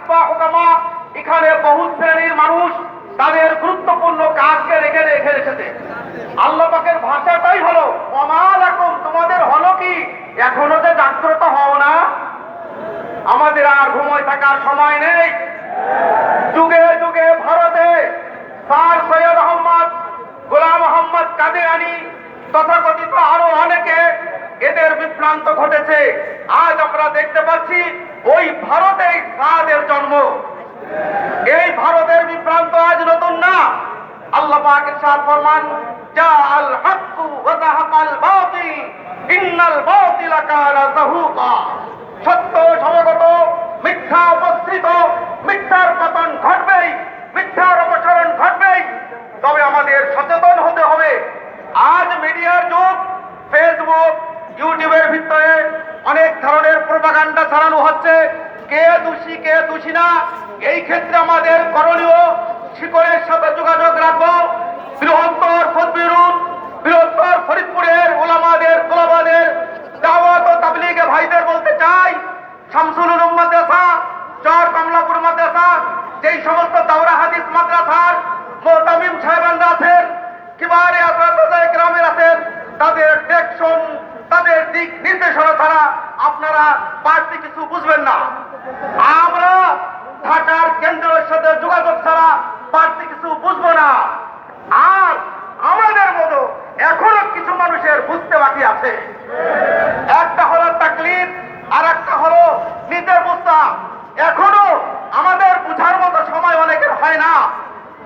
কুতুবা হুকামা, এখানে বহু শ্রেণীর মানুষ তাদের গুরুত্বপূর্ণ কাজকে রেখে রেখেছে। আল্লাহ পাকের ভাষাটাই হলো ওমা লাকুম, তোমাদের হলো কি, এখনো যে জাগ্রত হও না? আমাদের আর ঘুমোয় থাকার সময় নেই। যুগে যুগে ভারতে স্যার সৈয়দ আহমদ, গোলাম মোহাম্মদ কাদিয়ানী তথাকথিত আরো অনেকে, এদের বিভ্রান্ত ঘটেছে। আজ আমরা দেখতে পাচ্ছি ওই ভারতেই সাদের জন্ম। এই ভারতের বিভ্রান্ত আজ নতুন না। আল্লাহ পাক ইরশাদ ফরমান, জাআল হাক্কু ওয়া যাহাকাল বাতিল ইন্নাল বাতিলা কানা যাহুকা। সত্য সমাগত, মিথ্যা উপস্থিত, মিথ্যার পতন ঘটবেই, মিথ্যার অপসারণ ঘটবেই। তবে আমাদের সচেতন হতে হবে। আজ মিডিয়ার যুগ, ফেসবুক, ইউটিউবের ভিতরে অনেক ধরনের প্রোপাগান্ডা চালানো হচ্ছে। কে দোষী কে দোষী না, এই ক্ষেত্রে আমাদের করণীয় শিকড়ের সাথে যোগাযোগ রাখবো। বৃহত্তর ফজবিরুন, বৃহত্তর ফরিদপুরের ওলামাদের, তোলাবাদের, দাওয়াত ও তাবলীগে ভাইদের বলতে চাই, শামসুল উলুম মাদ্রাসা, চর কমলাপুর মাদ্রাসা, যেই সমস্ত দাওরা হাদিস মাদ্রাসার মুতামিম সাহেবানরা আছেন, কিবারে আসাদায়ে কেরামের আছেন, তাদের ডিরেকশন, তাদের দিক নির্দেশনা ছাড়া আপনারা বাড়তি কিছু বুঝবেন না। আমরা ঢাকার কেন্দ্রের সাথে যোগাযোগ ছাড়া বাড়তি কিছু বুঝবো না। আর আমাদের মতো এখনো কিছু মানুষের বুঝতে বাকি আছে। একটা হলো তাকলিদ, আর একটা হলো নিজের বুঝতা। এখনো আমাদের বুঝার মতো সময় অনেকের হয় না।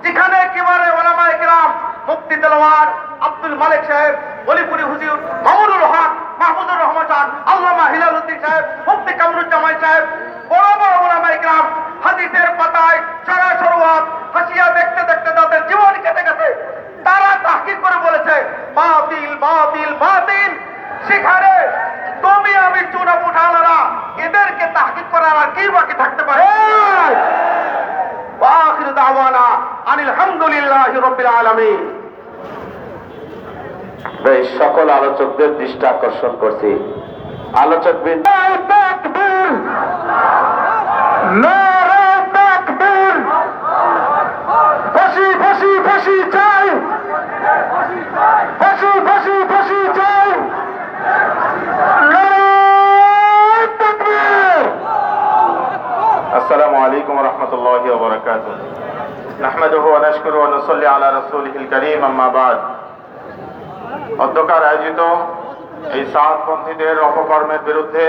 যেখানে কিবারে ওলামায়ে কেরাম, মুফতি দেলোয়ার, আব্দুল মালিক সাহেব, অলিপুরি হুজুর, মামুনুল হক, মাহমুদুর রহমান সাহেব, আল্লামা হিলালউদ্দিন সাহেব, মুফতি কামরুজ্জামান সাহেব, বড় বড় ওলামায়ে কেরাম হাদিসের পাতায় সারা শরুয়াত হাসিয়া দেখতে দেখতে তাদের জীবন কেটে গেছে। তারা তাহকিক করে বলেছে বাতিল বাতিল বাতিল। সেখানে তুমি আমি চুনা উঠালারা, এদেরকে তাহকিক করার আর কি বাকি থাকতে পারে? আখির দাওয়ানা আনিল হামদুলিল্লাহি রাব্বিল আলামিন। বেশ, সকল আলোচকদের দৃষ্টি আকর্ষণ করছি। আলোচক বৃন্দ, তাকবীর, নারে তাকবীর, ফাঁসি ফাঁসি ফাঁসি চাই, ফাঁসি ফাঁসি ফাঁসি চাই, নারে তাকবীর। আসসালামু আলাইকুম ওয়া রাহমাতুল্লাহি ওয়া বারাকাতুহু। নাহমাদুহু ওয়া নাশকুরু ওয়া নুসাল্লি আলা রাসূলিহিল কারীম, আম্মা বা'দ। অধ্যকার আয়োজিত এই সাতপন্থীদের অপকর্মের বিরুদ্ধে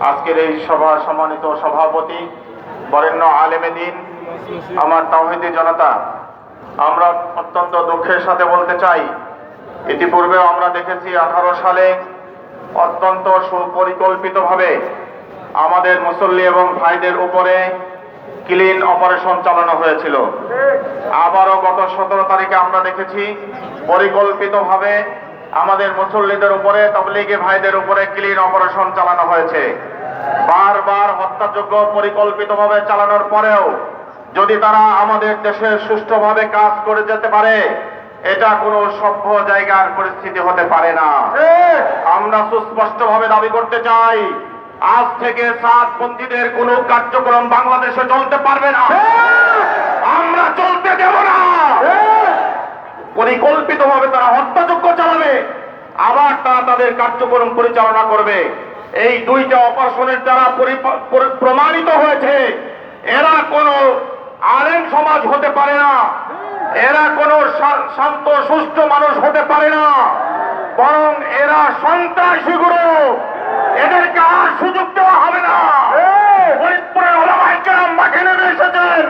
আজকের এই সভার সম্মানিত সভাপতি, বরেণ্য আলেমে দ্বীন, আমার তাওহীদি জনতা, আমরা অত্যন্ত দুঃখের সাথে বলতে চাই, ইতিপূর্বে আমরা দেখেছি 18 সালে অত্যন্ত সুপরিকল্পিতভাবে আমাদের মুসল্লি এবং ভাইদের উপরে ক্লিন অপারেশন চালানো হয়েছিল। আবারও গত 17 তারিখে আমরা দেখেছি পরিকল্পিতভাবে আমাদের মুসল্লিদের উপরে, তাবলীগী ভাইদের উপরে ক্লিন অপারেশন চালানো হয়েছে। বারবার হত্যাযোগ্য পরিকল্পিতভাবে চালানোর পরেও যদি তারা আমাদের দেশে সুষ্ঠুভাবে কাজ করে যেতে পারে, এটা কোনো সভ্য জায়গার পরিস্থিতি হতে পারে না। আমরা সুস্পষ্টভাবে দাবি করতে চাই, আজ থেকে সাতপন্থীদের কোন কার্যক্রম বাংলাদেশে চলতে পারবে না, আমরা চলতে দেব না। পরিকল্পিতভাবে তারা হত্যাযজ্ঞ চালাবে, আবার তারা তাদের কার্যক্রম পরিচালনা করবে। এই দুইটা অপারেশনের দ্বারা প্রমাণিত হয়েছে এরা কোন আলেম সমাজ হতে পারে না, এরা কোন শান্ত সুষ্ঠু মানুষ হতে পারে না, বরং এরা সন্ত্রাসী গ্রুপ। এদেরকে আর সুযোগ দেওয়া হবে না। ফরিদপুরের ওলামায়ে কেরাম মাঠে নেমে এসেছেন,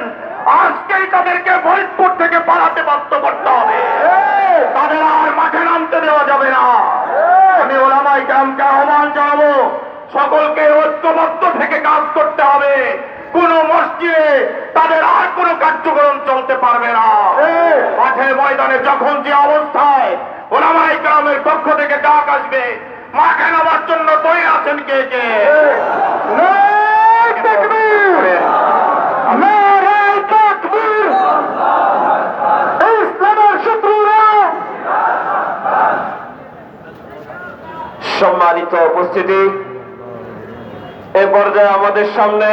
আজকেই তাদেরকে ফরিদপুর থেকে পালাতে বাধ্য করতে হবে। তাদের আর মাঠে নামতে দেওয়া যাবে না। আমি ওলামায়ে কেরামকে আহ্বান জানাবো, সকলকে ঐক্যবদ্ধ থেকে কাজ করতে হবে। কোন মসজিদে তাদের আর কোন কার্যক্রম চলতে পারবে না। মাঠে ময়দানে যখন যে অবস্থায় ওলামায়ে কেরামের পক্ষ থেকে ডাক আসবে, মাঠে নামার জন্য তৈরি আছেন কে কে? সম্মানিত উপস্থিতি, এ পর্যায়ে আমাদের সামনে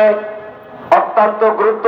অত্যন্ত গুরুত্ব